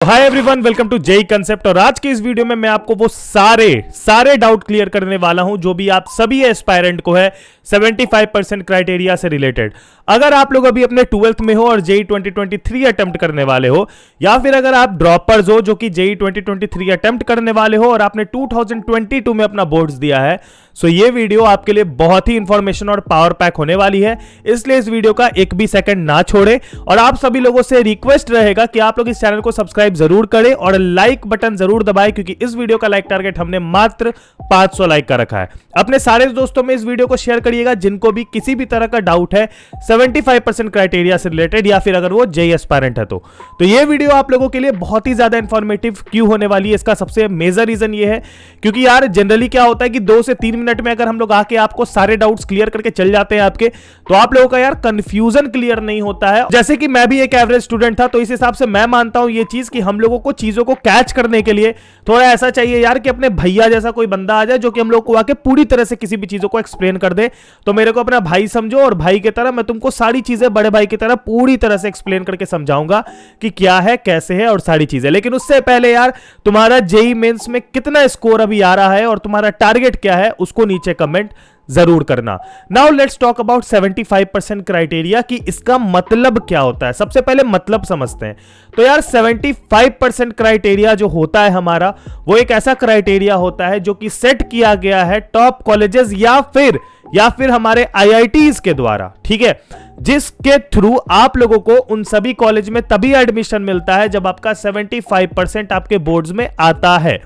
Hi everyone, welcome to JEE concept. और आज की इस वीडियो में मैं आपको वो सारे डाउट क्लियर करने वाला हूं जो भी आप सभी एस्पायरेंट को है 75% क्राइटेरिया से रिलेटेड। अगर आप लोग अभी अपने 12th में हो और जेई 2023 अटेम्प्ट करने वाले हो, या फिर अगर आप ड्रॉपर्स हो जो कि जेई 2023 अटेम्प्ट करने वाले हो और आपने 2022 में अपना बोर्ड्स दिया है, सो ये वीडियो आपके लिए बहुत ही इंफॉर्मेशन और पावर पैक होने वाली है। इसलिए इस वीडियो का एक भी सेकंड ना छोड़े। और आप सभी लोगों से रिक्वेस्ट रहेगा कि आप लोग इस चैनल को सब्सक्राइब जरूर करें और लाइक बटन जरूर दबाएं, क्योंकि इस वीडियो का लाइक टारगेट हमने मात्र 500 लाइक का रखा है। अपने सारे दोस्तों में इस वीडियो को शेयर करिएगा जिनको भी किसी भी तरह का डाउट है 75% क्राइटेरिया से रिलेटेड, या फिर अगर वो जेई एस्पायरेंट है तो ये वीडियो आप लोगों के लिए बहुत ही ज्यादा इंफॉर्मेटिव क्यों होने वाली है। इसका सबसे मेजर रीजन ये है क्योंकि यार जनरली क्या होता है कि 2 से 3 मिनट में अगर हम लोग आके आपको सारे डाउट्स क्लियर करके चल जाते हैं आपके, तो आप लोगों का यार कंफ्यूजन क्लियर नहीं होता है। जैसे कि मैं भी एक एवरेज स्टूडेंट था, तो इस हिसाब से मैं मानता हूं ये चीज कि हम लोगों को चीजों को कैच करने के लिए थोड़ा ऐसा चाहिए यार कि अपने भैया जैसा कोई बंदा आ जाए जो कि हम लोग को आके पूरी तरह से किसी भी चीजों को एक्सप्लेन कर दे। तो मेरे को अपना भाई समझो और भाई की तरह मैं तुमको सारी चीजें बड़े भाई की तरह पूरी तरह से एक्सप्लेन करके समझाऊंगा कि क्या है, कैसे है और सारी चीजें। लेकिन उससे पहले यार तुम्हारा जेई मेंस में कितना स्कोर अभी आ रहा है और तुम्हारा टारगेट क्या है, उसको नीचे कमेंट जरूर करना। Now let's talk about 75% criteria कि इसका मतलब क्या होता है। सबसे पहले मतलब समझते हैं। तो यार 75% क्राइटेरिया जो होता है हमारा, वो एक ऐसा क्राइटेरिया होता है जो कि सेट किया गया है टॉप कॉलेजेस या फिर हमारे आईआईटीज के द्वारा, ठीक है, जिसके थ्रू आप लोगों को उन सभी कॉलेज में तभी एडमिशन मिलता है जब आपका 75% आपके बोर्ड्स में आता है।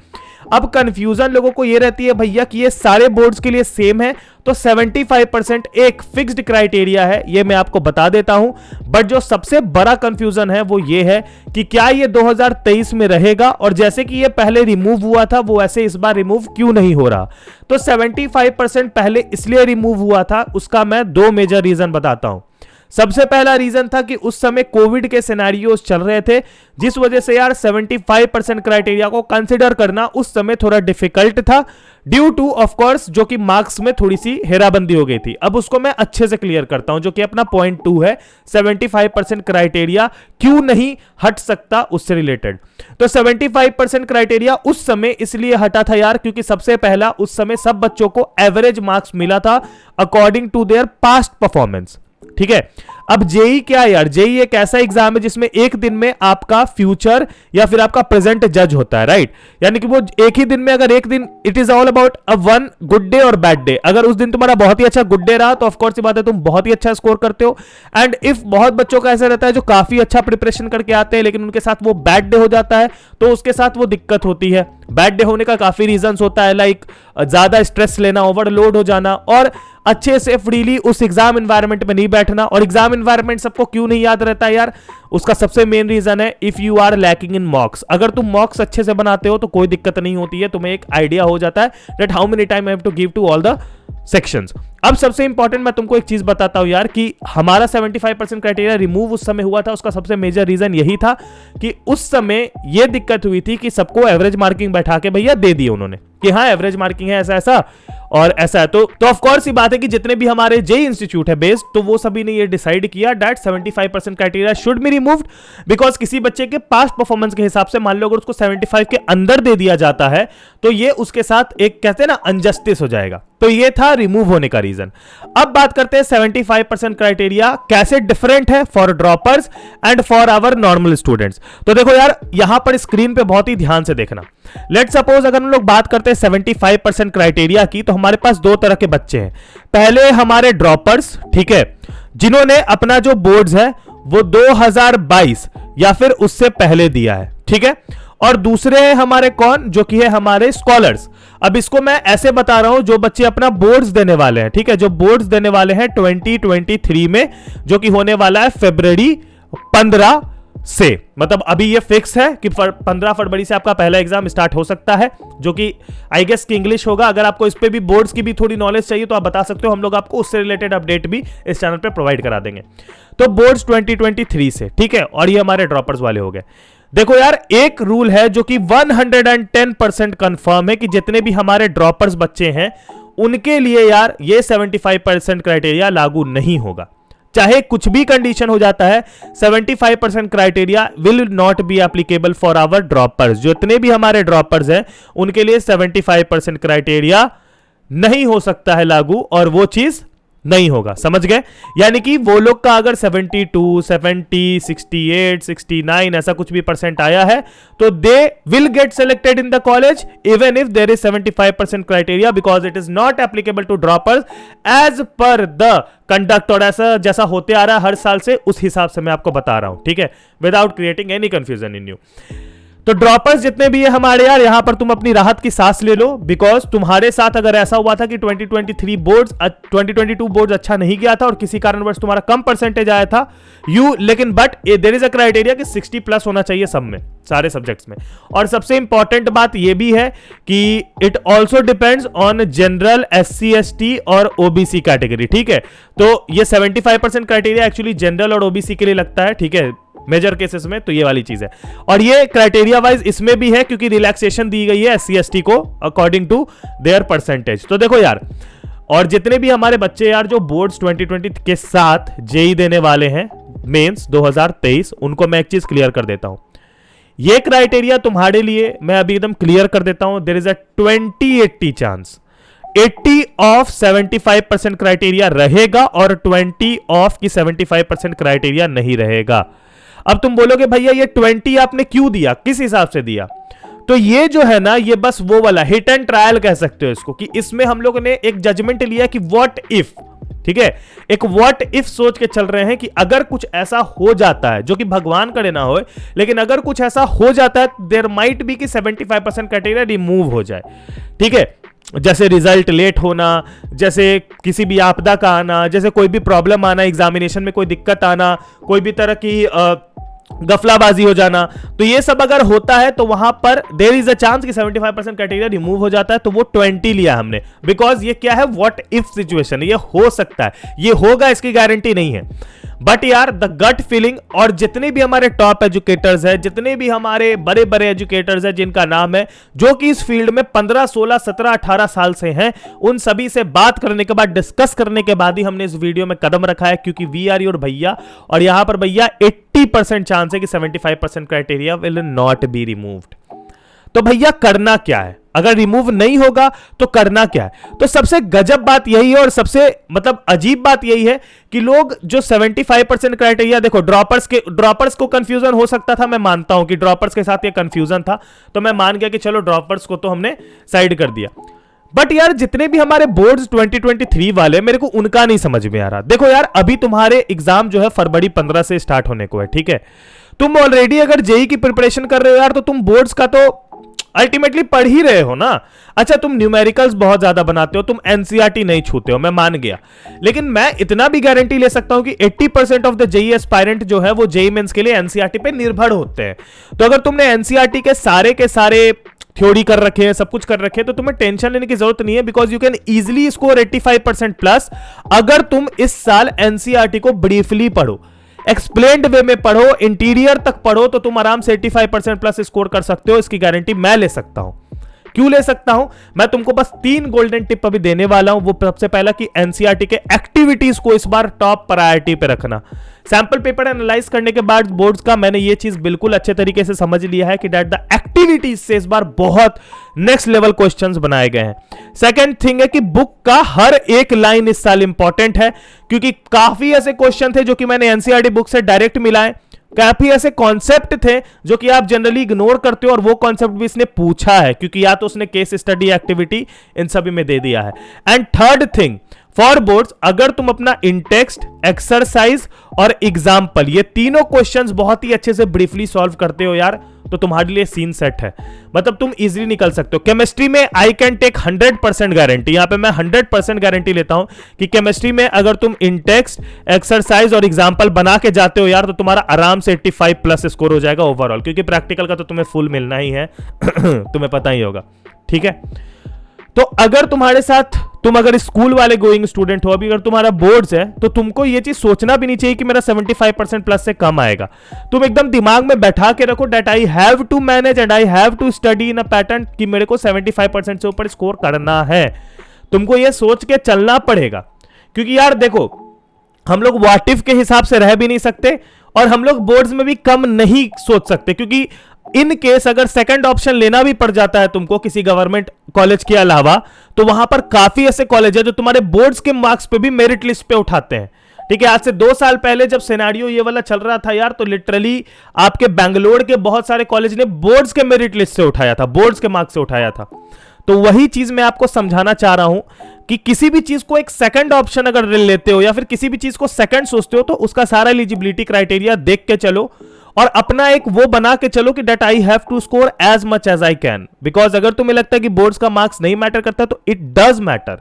अब कंफ्यूजन लोगों को ये रहती है भैया कि ये सारे बोर्ड्स के लिए सेम है, तो 75% एक फिक्स्ड क्राइटेरिया है, ये मैं आपको बता देता हूं। बट जो सबसे बड़ा कंफ्यूजन है वो ये है कि क्या ये 2023 में रहेगा, और जैसे कि ये पहले रिमूव हुआ था वो ऐसे इस बार रिमूव क्यों नहीं हो रहा। तो 75% पहले इसलिए रिमूव हुआ था, उसका मैं 2 मेजर रीजन बताता हूं। सबसे पहला रीजन था कि उस समय कोविड के सिनेरियोस चल रहे थे, जिस वजह से यार 75% क्राइटेरिया को कंसिडर करना उस समय थोड़ा डिफिकल्ट था, ड्यू टू ऑफ कोर्स जो कि मार्क्स में थोड़ी सी हेराबंदी हो गई थी। अब उसको मैं अच्छे से क्लियर करता हूं, जो कि अपना पॉइंट 2 है, 75% क्राइटेरिया क्यों नहीं हट सकता उससे रिलेटेड। तो 75% क्राइटेरिया उस समय इसलिए हटा था यार क्योंकि सबसे पहला उस समय सब बच्चों को एवरेज मार्क्स मिला था according to their past performance, ठीक है। अब जेई क्या है यार, जेई एक ऐसा एग्जाम है जिसमें एक दिन में आपका फ्यूचर या फिर आपका प्रेजेंट जज होता है, राइट। यानी कि वो एक ही दिन में, अगर एक दिन it is all about a one good day और बैड डे। अगर उस दिन तुम्हारा बहुत ही अच्छा गुड डे रहा तो ऑफ कोर्स बात है तुम बहुत ही अच्छा स्कोर करते हो। एंड इफ बहुत बच्चों का ऐसा रहता है जो काफी अच्छा प्रिपरेशन करके आते हैं लेकिन उनके साथ वो बैड डे हो जाता है, तो उसके साथ वो दिक्कत होती है। बैड डे होने का काफी रीजंस होता है, लाइक ज्यादा स्ट्रेस लेना, ओवरलोड हो जाना, और अच्छे से फ्रीली उस एग्जाम एनवायरनमेंट में नहीं बैठना। और एग्जाम एनवायरनमेंट सबको क्यों नहीं याद रहता है यार, उसका सबसे मेन रीजन है if you are lacking in mocks. अगर तुम मॉक्स अच्छे से बनाते हो तो कोई दिक्कत नहीं होती है, तुम्हें एक आइडिया हो जाता है that how many time I have to give to all the sections. अब सबसे इंपॉर्टेंट मैं तुमको एक चीज बताता हूं यार कि हमारा 75% क्राइटेरिया रिमूव उस समय हुआ था, उसका सबसे मेजर रीजन यही था कि उस समय यह दिक्कत हुई थी कि सबको एवरेज मार्किंग बैठा के भैया दे दी उन्होंने कि हाँ एवरेज मार्किंग है ऐसा ऐसा और ऐसा है। तो ऑफ कोर्स ये बात है कि जितने भी हमारे जेई इंस्टीट्यूट है बेस्ड, तो वो सभी ने ये डिसाइड किया that 75% criteria should be removed, because किसी बच्चे के पास्ट परफॉर्मेंस के हिसाब से मान लो अगर उसको 75 के अंदर दे दिया जाता है तो ये उसके साथ एक कहते हैं ना अनजस्टिस हो जाएगा। तो ये था रिमूव होने का रीजन। अब बात करते हैं 75% क्राइटेरिया कैसे डिफरेंट है for droppers and for our normal students. तो देखो यार यहां पर स्क्रीन पे बहुत ही ध्यान से देखना। लेट सपोज अगर हम लोग बात करते हैं 75% क्राइटेरिया की, तो हमारे पास 2 तरह के बच्चे हैं। पहले हमारे ड्रॉपर्स, ठीक है, जिन्होंने अपना जो बोर्ड्स है वो 2022 या फिर उससे पहले दिया है, ठीक है। और दूसरे हैं हमारे कौन, जो कि है हमारे स्कॉलर्स। अब इसको मैं ऐसे बता रहा हूं जो बच्चे अपना बोर्ड्स देने वाले हैं, ठीक है, जो बोर्ड्स देने वाले हैं 2023 में, जो कि होने वाला है फरवरी 15 से। मतलब अभी ये फिक्स है कि 15 फरवरी से आपका पहला एग्जाम स्टार्ट हो सकता है, जो कि आई गेस की इंग्लिश होगा। अगर आपको इस पे भी बोर्ड्स की भी थोड़ी नॉलेज चाहिए तो आप बता सकते हो, हम लोग आपको उससे रिलेटेड अपडेट भी इस चैनल पे प्रोवाइड करा देंगे। तो बोर्ड्स 2023 से, ठीक है, और ये हमारे ड्रॉपर्स वाले हो गए। देखो यार एक रूल है जो कि 110% कंफर्म है कि जितने भी हमारे ड्रॉपर्स बच्चे हैं उनके लिए यार ये 75% क्राइटेरिया लागू नहीं होगा। चाहे कुछ भी कंडीशन हो जाता है, 75% criteria will not be applicable for our droppers. जितने भी हमारे ड्रॉपर्स हैं उनके लिए 75% क्राइटेरिया नहीं हो सकता है लागू, और वो चीज नहीं होगा, समझ गए? यानी कि वो लोग का अगर 72, 70, 68, 69 ऐसा कुछ भी परसेंट आया है तो they will get selected in the college even if there is 75% criteria, because it is not applicable to droppers as per the conduct. और ऐसा जैसा होते आ रहा है हर साल से, उस हिसाब से मैं आपको बता रहा हूं, ठीक है, without creating any confusion in you. तो ड्रॉपर्स जितने भी है हमारे यार, यहां पर तुम अपनी राहत की सांस ले लो, बिकॉज तुम्हारे साथ अगर ऐसा हुआ था कि 2023 बोर्ड्स 2022 बोर्ड्स अच्छा नहीं गया था और किसी कारणवश तुम्हारा कम परसेंटेज आया था, लेकिन but there is a criteria कि 60 प्लस होना चाहिए सब में, सारे सब्जेक्ट्स में। और सबसे इंपॉर्टेंट बात यह भी है कि it also depends on general, SC ST और OBC कैटेगरी, ठीक है। तो ये 75% क्राइटेरिया एक्चुअली जनरल और OBC के लिए लगता है, ठीक है, मेजर केसेस में, तो ये वाली चीज है। और ये क्राइटेरिया वाइज इसमें भी है क्योंकि रिलैक्सेशन दी गई है SC ST को अकॉर्डिंग टू देयर परसेंटेज। तो देखो यार, और जितने भी हमारे बच्चे यार जो बोर्ड्स 2020 के साथ JEE देने वाले हैं मेंस 2023, उनको मैं एक चीज क्लियर कर देता हूं। ये क्राइटेरिया तुम्हारे लिए मैं अभी एकदम क्लियर कर देता हूं। There is a 20-80 chance, 80 of 75% criteria रहेगा और 20 ऑफ की 75% क्राइटेरिया नहीं रहेगा। अब तुम बोलोगे भैया ये 20 आपने क्यों दिया, किस हिसाब से दिया? तो ये जो है ना, ये बस वो वाला हिट एंड ट्रायल कह सकते हो इसको, कि इसमें हम लोगों ने एक जजमेंट लिया कि व्हाट इफ, ठीक है, एक व्हाट इफ सोच के चल रहे हैं कि अगर कुछ ऐसा हो जाता है, जो कि भगवान करे ना हो, लेकिन अगर कुछ ऐसा हो जाता है देयर माइट बी कि 75% क्राइटेरिया रिमूव हो जाए, ठीक है। जैसे रिजल्ट लेट होना, जैसे किसी भी आपदा का आना, जैसे कोई भी प्रॉब्लम आना, एग्जामिनेशन में कोई दिक्कत आना, कोई भी तरह की गफलाबाजी हो जाना, तो ये सब अगर होता है तो वहां पर देयर इज अ चांस कि 75% क्राइटेरिया रिमूव हो जाता है। तो वो 20 लिया हमने, बिकॉज ये क्या है, व्हाट इफ सिचुएशन, ये हो सकता है, ये होगा इसकी गारंटी नहीं है। बट यार द गट फीलिंग, और जितने भी हमारे टॉप एजुकेटर्स हैं, जितने भी हमारे बड़े बड़े एजुकेटर्स हैं जिनका नाम है, जो कि इस फील्ड में 15, 16, 17, 18 साल से हैं, उन सभी से बात करने के बाद, डिस्कस करने के बाद ही हमने इस वीडियो में कदम रखा है, क्योंकि वी आर योर भैया। और यहां पर भैया 80% चांस है कि 75% criteria will not be removed. तो भैया करना क्या है, अगर रिमूव नहीं होगा तो करना क्या है? तो सबसे गजब बात यही है और सबसे मतलब अजीब बात यही है कि लोग जो 75% क्राइटेरिया, देखो ड्रॉपर्स को कंफ्यूजन हो सकता था, मैं मानता हूं कि ड्रॉपर्स के साथ ये कंफ्यूजन था, तो मैं मान गया कि चलो ड्रॉपर्स को तो हमने साइड कर दिया। बट यार जितने भी हमारे बोर्ड्स 2023 वाले, मेरे को उनका नहीं समझ में आ रहा। देखो यार, अभी तुम्हारे एग्जाम जो है फरवरी 15 से स्टार्ट होने को है, ठीक है। तुम ऑलरेडी अगर JEE की प्रिपरेशन कर रहे हो यार, तो तुम बोर्ड्स का तो अल्टीमेटली पढ़ ही रहे हो ना। अच्छा, तुम न्यूमेरिकल्स बहुत ज्यादा बनाते हो, तुम NCERT नहीं छूते हो, मैं मान गया, लेकिन मैं इतना भी गारंटी ले सकता हूं कि 80% ऑफ द JEE एस्पायरेंट जो है वो JEE मेंस के लिए NCERT पे निर्भर होते हैं। तो अगर तुमने NCERT के सारे थ्योरी कर रखे हैं, सब कुछ कर रखे हैं, तो तुम्हें टेंशन लेने की जरूरत नहीं है, because you can easily score 85% plus. अगर तुम इस साल NCERT को ब्रीफली पढ़ो, एक्सप्लेन्ड वे में पढ़ो, इंटीरियर तक पढ़ो, तो तुम आराम से 85% प्लस स्कोर कर सकते हो। इसकी गारंटी मैं ले सकता हूं। क्यों ले सकता हूं? मैं तुमको बस 3 गोल्डन टिप अभी देने वाला हूं। वो सबसे पहला कि NCERT के एक्टिविटीज को इस बार टॉप प्रायोरिटी पे रखना। सैंपल पेपर एनालाइज करने के बाद बोर्ड्स का मैंने ये चीज बिल्कुल अच्छे तरीके से समझ लिया है कि दैट द एक्टिविटीज से इस बार बहुत नेक्स्ट लेवल क्वेश्चंस बनाए गए हैं। सेकंड थिंग है कि बुक का हर एक लाइन इस साल इंपॉर्टेंट है, क्योंकि काफी ऐसे क्वेश्चन थे जो कि मैंने NCERT बुक से डायरेक्ट मिलाए, काफी ऐसे कॉन्सेप्ट थे जो कि आप जनरली इग्नोर करते हो, और वो कॉन्सेप्ट भी इसने पूछा है, क्योंकि या तो उसने केस स्टडी, एक्टिविटी, इन सभी में दे दिया है। And third thing for boards, अगर तुम अपना इंटेक्स्ट, एक्सरसाइज और एग्जाम्पल, ये तीनों क्वेश्चंस बहुत ही अच्छे से ब्रीफली सॉल्व करते हो यार, तो तुम्हारे लिए सीन सेट है। मतलब तुम इजीली निकल सकते हो। केमिस्ट्री में आई कैन टेक 100% गारंटी, यहां पे मैं 100% गारंटी लेता हूं कि केमिस्ट्री में अगर तुम इंटेक्स्ट, एक्सरसाइज और एग्जाम्पल बना के जाते हो यार, तो तुम्हारा आराम से 85 प्लस स्कोर हो जाएगा ओवरऑल, क्योंकि प्रैक्टिकल का तो तुम्हें फुल मिलना ही है तुम्हें पता ही होगा, ठीक है। तो अगर तुम्हारे साथ, तुम अगर स्कूल वाले गोइंग स्टूडेंट हो, अभी अगर तुम्हारा बोर्ड्स है, तो तुमको ये चीज सोचना भी नहीं चाहिए कि मेरा 75% प्लस से कम आएगा। तुम एकदम दिमाग में बैठा के रखो that I have to manage and I have to study in a pattern, कि मेरे को 75% से ऊपर स्कोर करना है। तुमको ये सोच के चलना पड़ेगा, क्योंकि यार देखो, हम लोग व्हाट इफ के हिसाब से रह भी नहीं सकते, और हम लोग बोर्ड्स में भी कम नहीं सोच सकते, क्योंकि इन केस अगर सेकंड ऑप्शन लेना भी पड़ जाता है तुमको किसी गवर्नमेंट कॉलेज के अलावा, तो वहां पर काफी ऐसे कॉलेज है जो तुम्हारे बोर्ड्स के मार्क्स पे भी मेरिट लिस्ट पे उठाते हैं। ठीक है, आज से 2 साल पहले जब सिनेरियो ये वाला चल रहा था यार, तो लिटरली आपके बैंगलोर के बहुत सारे कॉलेज ने बोर्ड्स के मेरिट लिस्ट से उठाया था, बोर्ड्स के मार्क्स से उठाया था। तो वही चीज मैं आपको समझाना चाह रहा हूं कि किसी भी चीज को एक सेकंड ऑप्शन अगर लेते हो या फिर किसी भी चीज को सेकंड सोचते हो, तो उसका सारा एलिजिबिलिटी क्राइटेरिया देख के चलो और अपना एक वो बना के चलो कि that I have to score as much as I can. Because अगर तुम्हें लगता है कि बोर्ड्स का मार्क्स नहीं मैटर करता, तो इट डज मैटर।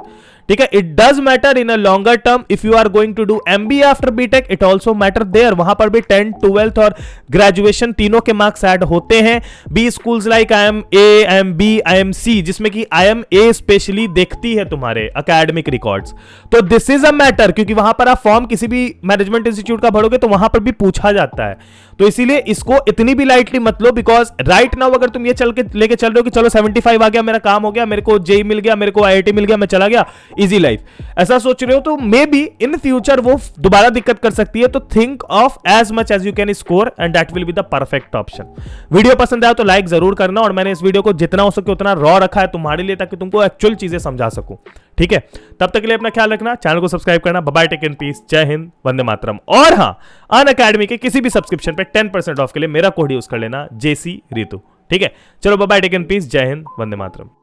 ठीक है, it does matter in a longer term. If you are going to do MBA after BTech, it also matter there. वहां पर भी 10th 12th और ग्रेजुएशन तीनों के मार्क्स ऐड होते हैं। B schools like IMA, IMB, IMC, जिसमें कि IMA स्पेशली देखती है तुम्हारे अकेडमिक रिकॉर्ड्स। तो दिस इज अ मैटर, क्योंकि वहां पर आप फॉर्म किसी भी मैनेजमेंट इंस्टीट्यूट का भरोगे तो वहां पर भी पूछा जाता है। तो इसीलिए इसको इतनी भी लाइटली मत लो, बिकॉज राइट नाउ अगर तुम ये लेके चल रहे हो कि चलो 75 आ गया, मेरा काम हो गया, मेरे को जेई मिल गया, मेरे को IIT मिल गया, मैं चला गया, इजी लाइफ, ऐसा सोच रहे हो, तो मे बी इन फ्यूचर वो दोबारा दिक्कत कर सकती है। तो think of as much as you can score and that will be the perfect option. Video पसंद आया तो लाइक जरूर करना, और मैंने इस वीडियो को जितना हो सके उतना रॉ रखा है तुम्हारे लिए, ताकि तुमको एक्चुअल चीजें समझा सकूं। ठीक है, तब तक के लिए अपना ख्याल रखना, चैनल को सब्सक्राइब करना। Bye bye, take in peace, जय हिंद, वंदे मातरम। और हाँ, अनअकैडमी के किसी भी सब्सक्रिप्शन पे 10% ऑफ के लिए मेरा कोड यूज कर लेना, JC Ritu। ठीक है, चलो bye bye, take in peace, जय हिंद, वंदे मातरम।